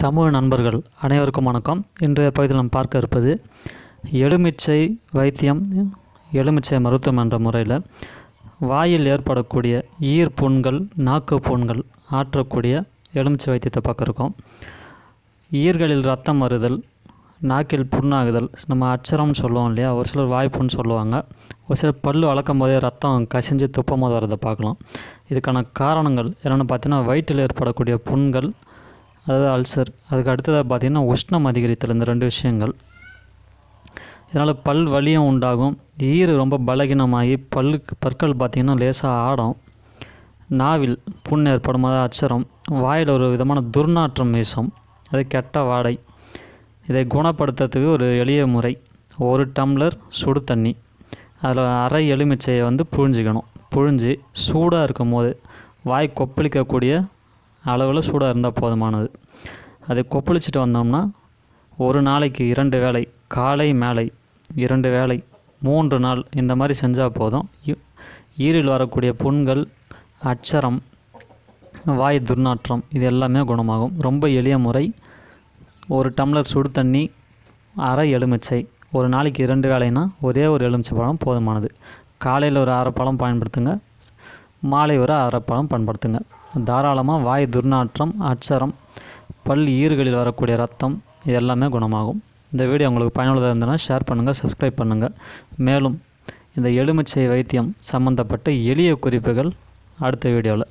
தமிழ் நண்பர்கள் அனைவருக்கும் வணக்கம். இன்றைய பகுதியில் நாம் பார்க்க இருப்பது எலுமிச்சை வைத்தியம், எலுமிச்சை மருத்துவம் என்ற முறையில் வாயில் ஏற்படக்கூடிய ஈர் புண்கள், நாக்கு புண்கள் ஆற்றக்கூடிய எலுமிச்சை வைத்தியத்தை பார்க்க இருக்கோம். ஈர்களில் ரத்தம் வருதல், நாக்கில் புண்ணாகுதல், நம்ம அச்சரம்னு சொல்லுவோம் இல்லையா, ஒரு சிலர் வாய்ப்புன்னு சொல்லுவாங்க. ஒரு சிலர் பல் வளர்க்கும் போதே ரத்தம் கசிஞ்சு துப்பம் போது வரதை பார்க்கலாம். இதுக்கான காரணங்கள் என்னென்னு பார்த்தீங்கன்னா, வயிற்றில் ஏற்படக்கூடிய புண்கள், அதாவது அல்சர். அதுக்கு அடுத்ததாக பார்த்திங்கன்னா உஷ்ணம் அதிகரித்தல். இந்த ரெண்டு விஷயங்கள் இதனால் பல் வலியும் உண்டாகும். ஈறு ரொம்ப பலகீனமாகி பற்கள் பார்த்திங்கன்னா லேசாக ஆடும். நாவில் புண் ஏற்படும், அதாவது அச்சரம். வாயில் ஒரு விதமான துர்நாற்றம் வீசும், அது கெட்ட வாடை. இதை குணப்படுத்துறதுக்கு ஒரு எளிய முறை, 1 டம்ளர் சுடு தண்ணி, அதில் அரை எலுமிச்சையை புழிஞ்சிக்கணும். புழிஞ்சு சூடாக இருக்கும் போது வாய் கொப்பளிக்கக்கூடிய அளவில் சூடாக இருந்தால் போதுமானது. அதை கொப்பளிச்சுட்டு வந்தோம்னா ஒரு நாளைக்கு 2 வேளை, காலை மேலை 2 வேளை 3 நாள் இந்த மாதிரி செஞ்சால் போதும். ஈரில் வரக்கூடிய புண்கள், அச்சரம், வாய் துர்நாற்றம் இது எல்லாமே குணமாகும். ரொம்ப எளிய முறை. 1 டம்ளர் சுடு தண்ணி, அரை எலுமிச்சை, ஒரு நாளைக்கு 2 வேளைனா ஒரே ஒரு எலுமிச்சை பழம் போதுமானது. காலையில் ஒரு அரை பழம் பயன்படுத்துங்க, மாலை ஒரு அரை பழம் பயன்படுத்துங்க. தாராளமாக வாய் துர்நாற்றம், அச்சரம், பல் ஈறுகளில் வரக்கூடிய ரத்தம் இது எல்லாமே குணமாகும். இந்த வீடியோ உங்களுக்கு பயனுள்ளதாக இருந்ததுன்னா ஷேர் பண்ணுங்கள், சப்ஸ்கிரைப் பண்ணுங்கள். மேலும் இந்த எலுமிச்சை வைத்தியம் சம்மந்தப்பட்ட எளிய குறிப்புகள் அடுத்த வீடியோவில்